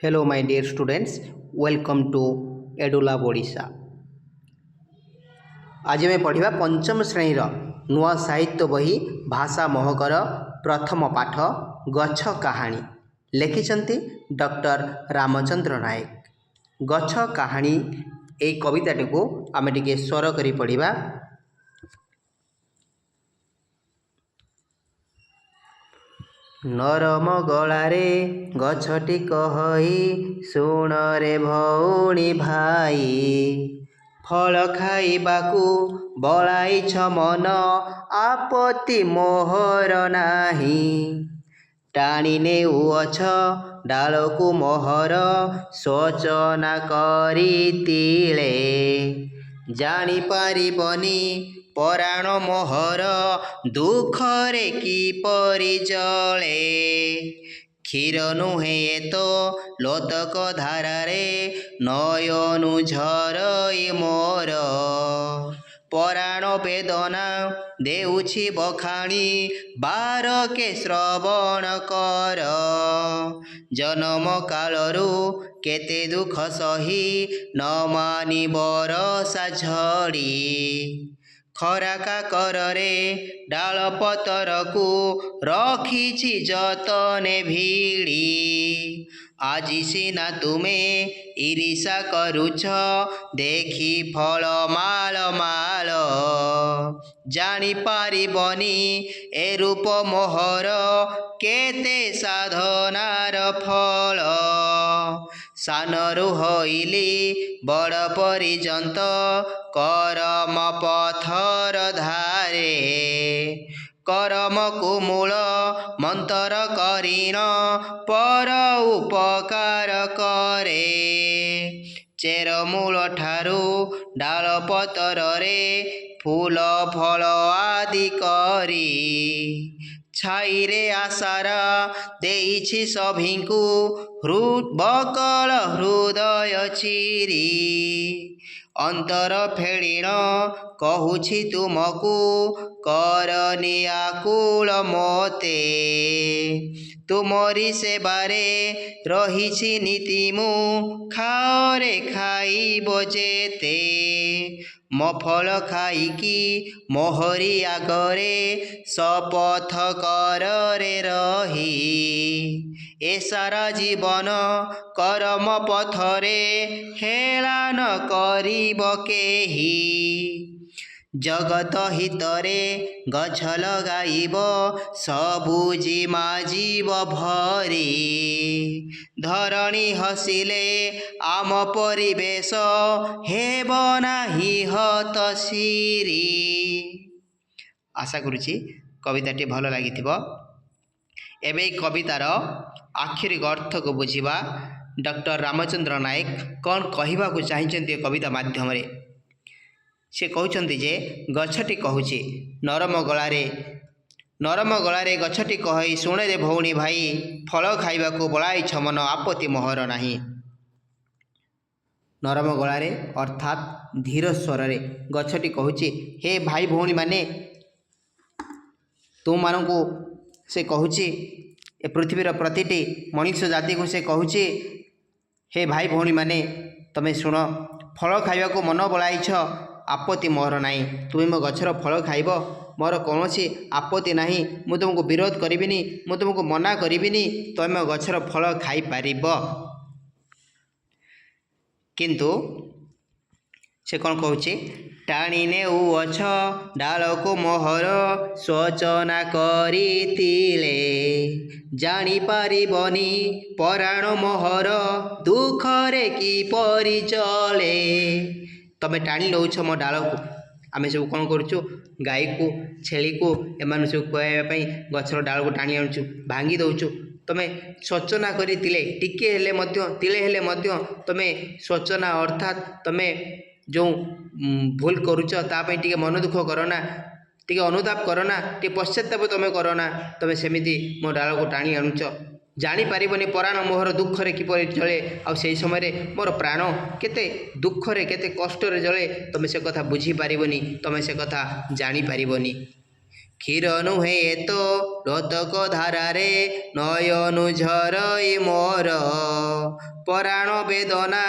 Hello, my dear students. Welcome to Edulab Odisha. आज आम पढ़ा पंचम श्रेणीर नुआ साहित्य बही भाषा महकर प्रथम पाठ गछ कहानी लिखिछन्ति डॉक्टर रामचंद्र नायक। गछ कहानी ए कविताटी को आम टिके स्वर करी पढ़िबा। नरम गलारे गछटी कहई शुण रे भौणी भाई, फल खाइबाकू बलाइछ मन आपत्ति मोहर नाही। टाणी नेउअछ डालकू मोहर सोचना करी तिले, जानी पारिबनी पराण मोहर दुखरे किपरि जले। क्षीर नुहे तो लोतक धारारे नयनु झरई मोर, पराण वेदना देउछि बखाणी बारके श्रवण कर। जन्म कालरू केते दुख सही न मानी बरसा झड़ी, खराका कररे डाल पतरकू रखिछि जतने भिड़ी। आजि सिना तुमे ईर्षा करुछ देखि फल माल माल, जानी पारिबनी ए रूप मोहर केते साधनार फल। सानरु हईली बड़ परिजंत करम पथर धारे, करम कुमूल मंतर करीन पर उपकार करे। चेरमूल ठारू डाल पतर रे फूल फल आदि करी, छाईरे आशारा देइछि सभिंकु बकल हृदय चिरी। अंतर फेड़ीण कहुछि तुमकू करनी आकुल मोते, तुमरी सेबारे रहिछि नीति मु खाओरे खाइबो जेते। मफल खाइकी मोहरी आगरे शपथ करे रही, ए सारा जीवन करम पथरे हेला न करिब केही। जगत हितरे गछ लगाइब सबु जीमा जीव भरी, धरणी हसिले आम परिवेश हेब नाही हत सिरी। आशा करुछि कविताटी भल लागिथिबो। एबे कवितार आखिरी अर्थ को बुझिबा। डॉक्टर रामचंद्र नायक कौन कहवाक चाहिए कविता माध्यम रे। से कहते जे गछटी कहूँ नरम गलारे गछटी कही शुणे रे भौणी भाई, फल खाइबाकू बलाइछ मन आपत्ति मोहर नाही। नरम गलारे अर्थात धीर स्वर रे गछटी कहूँ, हे भाई भौणी माने तुम मानू से कहूँ, ए पृथ्वीर प्रतिटी मनुष्य जाति को से कहूँ, हे भाई भौणी माने तमे शुण, फल खाइबाकू मन बलाइछ आपत्ति मोहर नाही। तुम मो गछर फल खाइब मोर कौनसी आपत्ति नाही, मु तुमको विरोध करिबिनी, मु तुमको मना करिबिनी, तुम मो गछर फल खाई पारिब। किंतु से कौन कहूँ, टाणी नेउअछ डालको मोहर सोचना करी तिले, जानी पारिबनी पराण मोहर दुखरे किपरि जले। तमे टाणी नौछ मो डाल को, आम सब कौन करूँ गाई को छेली को एम सब कहवाई गछर डाल को टाणी आणुचु भांगी दौचु। तमे सोचना करी तिले टिके हेले मध्य तिले हेले मध्य तमे सोचना अर्थात तमे जो भूल करुच तापाई टिके मन दुख करना, टिके अनुताप करना, टिके पश्चाताप तमे करना। तमे सेमिति मो डाल को टाणी आणुच, जानी पारिबनी पराण मोहर दुखरे किपरि जले। आ से समय मोर प्राण केते दुखरे केते कष्टरे जले, तमे से कथा बुझी पारिबनी, तमे से कथा जानी पारिबनी। क्षीर नुहे तो लोतक धारारे नयनु झरई मोर, ପରାଣ ବେଦନା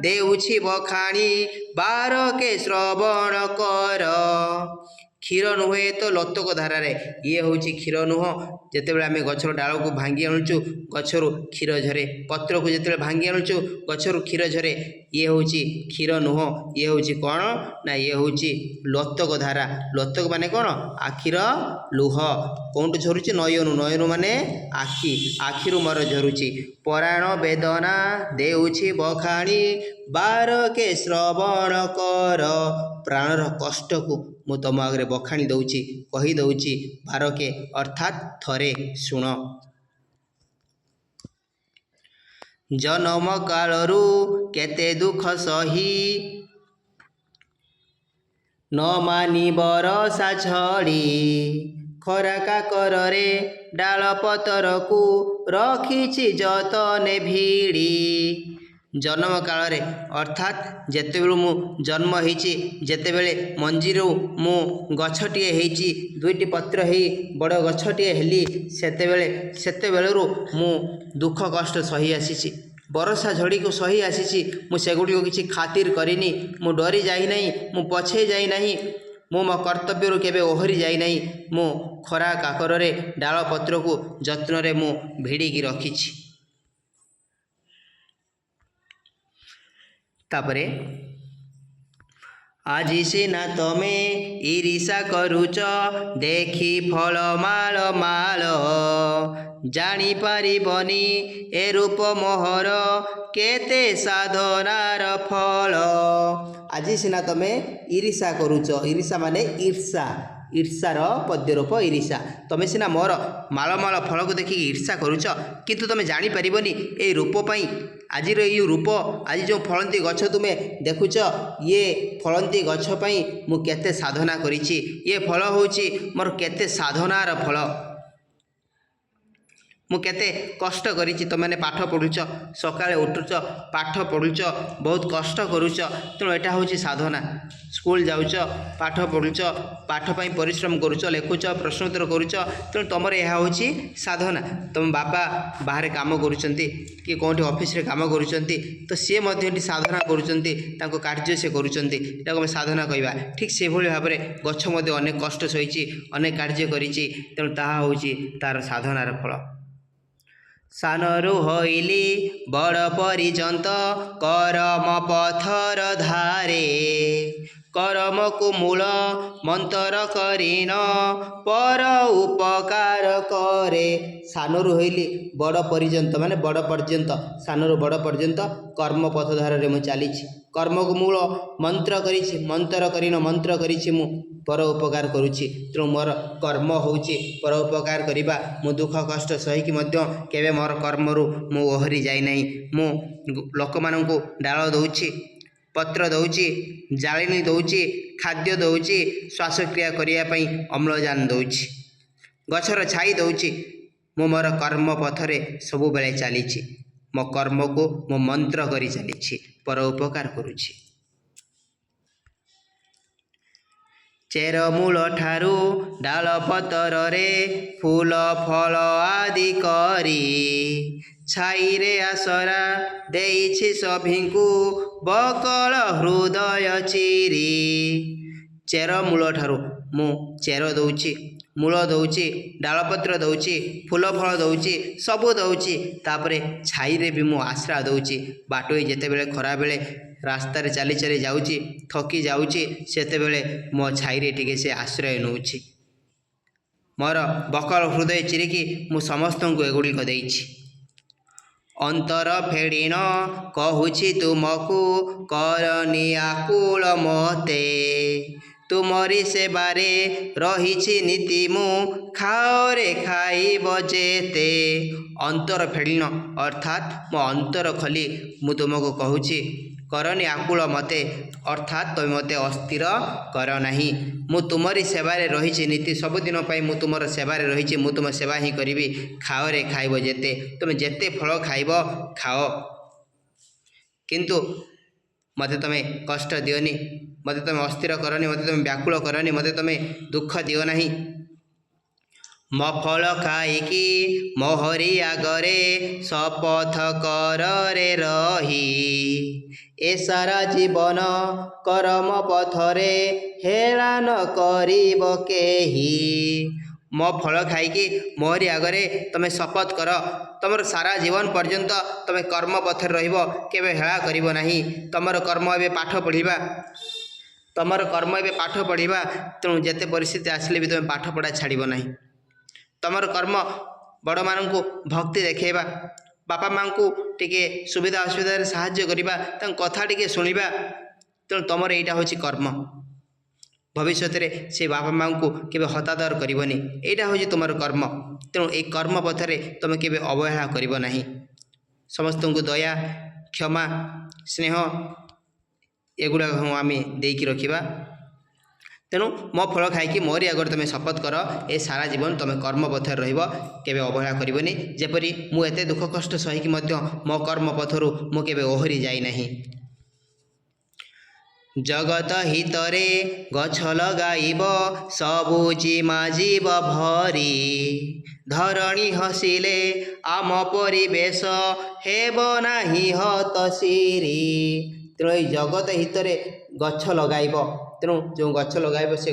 ଦେଉଛି ବଖାଣି ବାରକେ ଶ୍ରବଣ କର। କ୍ଷୀର ନୁହେଁ ତ ଲୋତକ ଧାରାରେ, ଇଏ ହେଉଛି କ୍ଷୀର ନୁହଁ। ଯେତେବେଳେ ଆମେ ଗଛର ଡାଳକୁ ଭାଙ୍ଗି ଆଣୁଛୁ ଗଛରୁ କ୍ଷୀର ଝରେ, ପତ୍ରକୁ ଯେତେବେଳେ ଭାଙ୍ଗି ଆଣୁଛୁ ଗଛରୁ କ୍ଷୀର ଝରେ, ଇଏ ହେଉଛି କ୍ଷୀର ନୁହଁ। ଇଏ ହେଉଛି କ'ଣ ନା ଇଏ ହେଉଛି ଲୋତକ ଧାରା। ଲୋତକ ମାନେ କ'ଣ? ଆଖିର ଲୁହ। କେଉଁଠୁ ଝରୁଛି? ନୟନୁ। ନୟନୁ ମାନେ ଆଖି, ଆଖିରୁ ମୋର ଝରୁଛି। ପରାଣ ବେଦନା ଦେଉଛି ବଖାଣି ବାରକେ ଶ୍ରବଣ କର। ପ୍ରାଣର କଷ୍ଟକୁ ମୁଁ ତମ ଆଗରେ ବଖାଣି ଦେଉଛି, କହିଦେଉଛି। ବାରକେ ଅର୍ଥାତ୍ ଥରେ ଶୁଣ। ଜନମ କାଳରୁ କେତେ ଦୁଃଖ ସହି ନ ମାନି ବରଷା ଝଡ଼ି, ଖରା କାକରରେ ଡାଳ ପତରକୁ ରଖିଛି ଯତନେ ଭିଡ଼ି। ଜନ୍ମ କାଳରେ ଅର୍ଥାତ୍ ଯେତେବେଳୁ ମୁଁ ଜନ୍ମ ହେଇଛି, ଯେତେବେଳେ ମଞ୍ଜିରୁ ମୁଁ ଗଛଟିଏ ହେଇଛି, ଦୁଇଟି ପତ୍ର ହେଇ ବଡ଼ ଗଛଟିଏ ହେଲି, ସେତେବେଳରୁ ମୁଁ ଦୁଃଖ କଷ୍ଟ ସହି ଆସିଛି। ବରଷା ଝଡ଼ିକୁ ସହି ଆସିଛି। ମୁଁ ସେଗୁଡ଼ିକୁ କିଛି ଖାତିର କରିନି। ମୁଁ ଡରି ଯାଇନାହିଁ, ମୁଁ ପଛେଇ ଯାଇନାହିଁ, ମୁଁ ମୋ କର୍ତ୍ତବ୍ୟରୁ କେବେ ଓହରି ଯାଇନାହିଁ। ମୁଁ ଖରା କାକରରେ ଡାଳ ପତ୍ରକୁ ଯତ୍ନରେ ମୁଁ ଭିଡ଼ିକି ରଖିଛି। ତାପରେ ଆଜି ସିନା ତମେ ଈର୍ଷା କରୁଛ ଦେଖି ଫଳ ମାଳ ମାଳ, ଜାଣିପାରିବନି ଏ ରୂପ ମୋହର କେତେ ସାଧନାର ଫଳ। ଆଜି ସିନା ତମେ ଈର୍ଷା କରୁଛ। ଈର୍ଷା ମାନେ ଈର୍ଷା, ଈର୍ଷାର ପଦ୍ୟରୂପ ଈର୍ଷା। ତମେ ସିନା ମୋର ମାଳ ମାଳ ଫଳକୁ ଦେଖିକି ଈର୍ଷା କରୁଛ, କିନ୍ତୁ ତମେ ଜାଣିପାରିବନି ଏଇ ରୂପ ପାଇଁ। ଆଜିର ଏଇ ରୂପ, ଆଜି ଯେଉଁ ଫଳନ୍ତି ଗଛ ତୁମେ ଦେଖୁଛ, ଇଏ ଫଳନ୍ତି ଗଛ ପାଇଁ ମୁଁ କେତେ ସାଧନା କରିଛି। ଇଏ ଫଳ ହେଉଛି ମୋର କେତେ ସାଧନାର ଫଳ। ମୁଁ କେତେ କଷ୍ଟ କରିଛି। ତୁମେମାନେ ପାଠ ପଢ଼ୁଛ, ସକାଳେ ଉଠୁଛ, ପାଠ ପଢ଼ୁଛ, ବହୁତ କଷ୍ଟ କରୁଛ, ତେଣୁ ଏଇଟା ହେଉଛି ସାଧନା। ସ୍କୁଲ ଯାଉଛ, ପାଠ ପଢ଼ୁଛ, ପାଠ ପାଇଁ ପରିଶ୍ରମ କରୁଛ, ଲେଖୁଛ, ପ୍ରଶ୍ନୋତ୍ତର କରୁଛ, ତେଣୁ ତୁମର ଏହା ହେଉଛି ସାଧନା। ତୁମ ବାପା ବାହାରେ କାମ କରୁଛନ୍ତି କି କେଉଁଠି ଅଫିସରେ କାମ କରୁଛନ୍ତି, ତ ସିଏ ମଧ୍ୟ ଏଠି ସାଧନା କରୁଛନ୍ତି, ତାଙ୍କ କାର୍ଯ୍ୟ ସେ କରୁଛନ୍ତି, ତାକୁ ଆମେ ସାଧନା କହିବା। ଠିକ୍ ସେଭଳି ଭାବରେ ଗଛ ମଧ୍ୟ ଅନେକ କଷ୍ଟ ସହିଛି, ଅନେକ କାର୍ଯ୍ୟ କରିଛି, ତେଣୁ ତାହା ହେଉଛି ତା'ର ସାଧନାର ଫଳ। ସାନରୁ ହଇଲି ବଡ଼ ପର୍ଯ୍ୟନ୍ତ କରମ ପଥର ଧାରେ, କରମକୁ ମୂଳ ମନ୍ତର କରିନ ପର ଉପକାର କରେ। ସାନରୁ ହଇଲି ବଡ଼ ପର୍ଯ୍ୟନ୍ତ ମାନେ ବଡ଼ ପର୍ଯ୍ୟନ୍ତ, ସାନରୁ ବଡ଼ ପର୍ଯ୍ୟନ୍ତ କର୍ମ ପଥ ଧାରରେ ମୁଁ ଚାଲିଛି। କର୍ମକୁ ମୂଳ ମନ୍ତ୍ର କରିଛି, ମନ୍ତର କରିନ ମନ୍ତ୍ର କରିଛି ମୁଁ ପର ଉପକାର କରୁଛି। ତେଣୁ ମୋର କର୍ମ ହେଉଛି ପର ଉପକାର କରିବା। ମୁଁ ଦୁଃଖ କଷ୍ଟ ସହିକି ମଧ୍ୟ କେବେ ମୋର କର୍ମରୁ ମୁଁ ଓହରି ଯାଇନାହିଁ। ମୁଁ ଲୋକମାନଙ୍କୁ ଡାଳ ଦେଉଛି, ପତ୍ର ଦେଉଛି, ଜାଳେଣୀ ଦେଉଛି, ଖାଦ୍ୟ ଦେଉଛି, ଶ୍ୱାସକ୍ରିୟା କରିବା ପାଇଁ ଅମ୍ଳଜାନ ଦେଉଛି, ଗଛର ଛାଇ ଦେଉଛି। ମୁଁ ମୋର କର୍ମ ପଥରେ ସବୁବେଳେ ଚାଲିଛି। ମୋ କର୍ମକୁ ମୁଁ ମନ୍ତ୍ର କରି ଚାଲିଛି, ପର ଉପକାର କରୁଛି। ଚେରମୂଳ ଠାରୁ ଡାଳ ପତରରେ ଫୁଲ ଫଳ ଆଦି କରି, ଛାଇରେ ଆସରା ଦେଇଛି ସଭିଙ୍କୁ ବକଳ ହୃଦୟ ଚିରି। ଚେରମୂଳ ଠାରୁ ମୁଁ ଚେର ଦେଉଛି, ମୂଳ ଦେଉଛି, ଡାଳପତ୍ର ଦେଉଛି, ଫୁଲ ଫଳ ଦେଉଛି, ସବୁ ଦେଉଛି। ତାପରେ ଛାଇରେ ବି ମୁଁ ଆଶ୍ରା ଦେଉଛି। ବାଟୋଇ ଯେତେବେଳେ ଖରାବେଳେ ରାସ୍ତାରେ ଚାଲି ଚାଲି ଯାଉଛି, ଥକି ଯାଉଛି, ସେତେବେଳେ ମୋ ଛାଇରେ ଟିକେ ସେ ଆଶ୍ରୟ ନେଉଛି। ମୋର ବକଳ ହୃଦୟ ଚିରିକି ମୁଁ ସମସ୍ତଙ୍କୁ ଏଗୁଡ଼ିକ ଦେଇଛି। ଅନ୍ତର ଫେଡ଼ିଣ କହୁଛି ତୁମକୁ କରନି ଆକୁଳ ମୋତେ, ତୁମରି ସେବାରେ ରହିଛି ନୀତି ମୁଁ ଖାଅରେ ଖାଇବ ଯେତେ। ଅନ୍ତର ଫେଡ଼ିଣ ଅର୍ଥାତ୍ ମୋ ଅନ୍ତର ଖୋଲି ମୁଁ ତୁମକୁ କହୁଛି କରନି ଆକୁଳ ମୋତେ, ଅର୍ଥାତ୍ ତୁମେ ମୋତେ ଅସ୍ଥିର କର ନାହିଁ। ମୁଁ ତୁମରି ସେବାରେ ରହିଛି ନୀତି, ସବୁଦିନ ପାଇଁ ମୁଁ ତୁମର ସେବାରେ ରହିଛି। ମୁଁ ତୁମ ସେବା ହିଁ କରିବି। ଖାଅରେ ଖାଇବ ଯେତେ, ତୁମେ ଯେତେ ଫଳ ଖାଇବ ଖାଅ, କିନ୍ତୁ ମୋତେ ତୁମେ କଷ୍ଟ ଦିଅନି, ମୋତେ ତୁମେ ଅସ୍ଥିର କରନି, ମୋତେ ତୁମେ ବ୍ୟାକୁଳ କରନି, ମୋତେ ତୁମେ ଦୁଃଖ ଦିଅ ନାହିଁ। ମଫଳ ଖାଇକି ମୋହରି ଆଗରେ ଶପଥ କରରେ ରହି ଏ ସାରା ଜୀବନ କରମ ପଥରେ ହେଳା ନ କରିବ କେହି। ମୋ ଫଳ ଖାଇକି ମୋହରି ଆଗରେ ତୁମେ ଶପଥ କର ତୁମର ସାରା ଜୀବନ ପର୍ଯ୍ୟନ୍ତ ତୁମେ କର୍ମ ପଥରେ ରହିବ, କେବେ ହେଳା କରିବ ନାହିଁ। ତୁମର କର୍ମ ଏବେ ପାଠ ପଢ଼ିବା, ତୁମର କର୍ମ ଏବେ ପାଠ ପଢ଼ିବା। ତେଣୁ ଯେତେ ପରିସ୍ଥିତି ଆସିଲେ ବି ତୁମେ ପାଠ ପଢ଼ା ଛାଡ଼ିବ ନାହିଁ। ତୁମର କର୍ମ ବଡ଼ମାନଙ୍କୁ ଭକ୍ତି ଦେଖାଇବା, ବାପା ମାଆଙ୍କୁ ଟିକେ ସୁବିଧା ଅସୁବିଧାରେ ସାହାଯ୍ୟ କରିବା, ତାଙ୍କ କଥା ଟିକେ ଶୁଣିବା। ତେଣୁ ତୁମର ଏଇଟା ହେଉଛି କର୍ମ। ଭବିଷ୍ୟତରେ ସେ ବାପା ମାଆଙ୍କୁ କେବେ ହତାଦର କରିବନି, ଏଇଟା ହେଉଛି ତୁମର କର୍ମ। ତେଣୁ ଏଇ କର୍ମ ପଥରେ ତୁମେ କେବେ ଅବହେଳା କରିବ ନାହିଁ। ସମସ୍ତଙ୍କୁ ଦୟା, କ୍ଷମା, ସ୍ନେହ ଏଗୁଡ଼ାକ ଆମେ ଦେଇକି ରଖିବା। ତେଣୁ ମୋ ଫଳ ଖାଇକି ମୋରି ଆଗରେ ତୁମେ ଶପଥ କର, ଏ ସାରା ଜୀବନ ତୁମେ କର୍ମ ପଥରେ ରହିବ, କେବେ ଅବହେଳା କରିବନି। ଯେପରି ମୁଁ ଏତେ ଦୁଃଖ କଷ୍ଟ ସହିକି ମଧ୍ୟ ମୋ କର୍ମ ପଥରୁ ମୁଁ କେବେ ଓହରି ଯାଇନାହିଁ। ଜଗତ ହିତରେ ଗଛ ଲଗାଇବ, ସବୁ ଜିମା ଯିବ ଭରି। ଧରଣୀ ହସିଲେ ଆମ ପରିବେଶ ହେବ ନାହିଁ ହତଶିରି। ତେଣୁ ଏଇ ଜଗତ ହିତରେ ଗଛ ଲଗାଇବ। ତେଣୁ ଯେଉଁ ଗଛ ଲଗାଇବ ସେ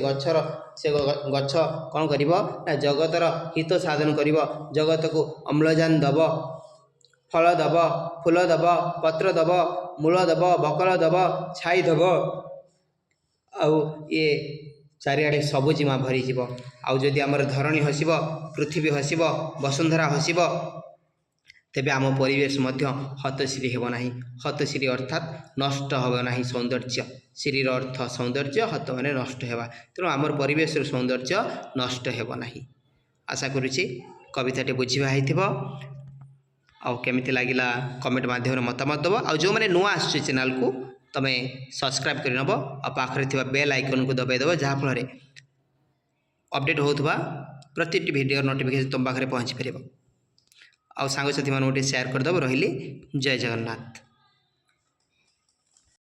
ଗଛ କ'ଣ କରିବ ନା ଜଗତର ହିତ ସାଧନ କରିବ। ଜଗତକୁ ଅମ୍ଳଜାନ ଦେବ, ଫଳ ଦେବ, ଫୁଲ ଦେବ, ପତ୍ର ଦେବ, ମୂଳ ଦେବ, ବକଳ ଦେବ, ଛାଇ ଦେବ। ଆଉ ଇଏ ଚାରିଆଡ଼େ ସବୁଜିମା ଭରିଯିବ। ଆଉ ଯଦି ଆମର ଧରଣୀ ହସିବ, ପୃଥିବୀ ହସିବ, ବସୁନ୍ଧରା ହସିବ, ତେବେ ଆମ ପରିବେଶ ମଧ୍ୟ ହତଶିରି ହେବ ନାହିଁ। ହତଶିରି ଅର୍ଥାତ୍ ନଷ୍ଟ ହେବ ନାହିଁ ସୌନ୍ଦର୍ଯ୍ୟ। ଶ୍ରୀର ଅର୍ଥ ସୌନ୍ଦର୍ଯ୍ୟ, ହତ ମାନେ ନଷ୍ଟ ହେବା। ତେଣୁ ଆମର ପରିବେଶର ସୌନ୍ଦର୍ଯ୍ୟ ନଷ୍ଟ ହେବ ନାହିଁ। ଆଶା କରୁଛି କବିତାଟି ବୁଝିବା ହେଇଥିବ। ଆଉ କେମିତି ଲାଗିଲା କମେଣ୍ଟ ମାଧ୍ୟମରେ ମତାମତ ଦେବ। ଆଉ ଯେଉଁମାନେ ନୂଆ ଆସୁଛି ଚ୍ୟାନେଲକୁ ତୁମେ ସବସ୍କ୍ରାଇବ୍ କରିନେବ, ଆଉ ପାଖରେ ଥିବା ବେଲ୍ ଆଇକନ୍କୁ ଦବାଇ ଦେବ, ଯାହାଫଳରେ ଅପଡ଼େଟ୍ ହେଉଥିବା ପ୍ରତିଟି ଭିଡ଼ିଓର ନୋଟିଫିକେସନ୍ ତୁମ ପାଖରେ ପହଞ୍ଚି ପାରିବ। ଆଉ ସାଙ୍ଗସାଥିମାନଙ୍କୁ ଟିକେ ସେୟାର କରିଦେବ। ରହିଲି, ଜୟ ଜଗନ୍ନାଥ।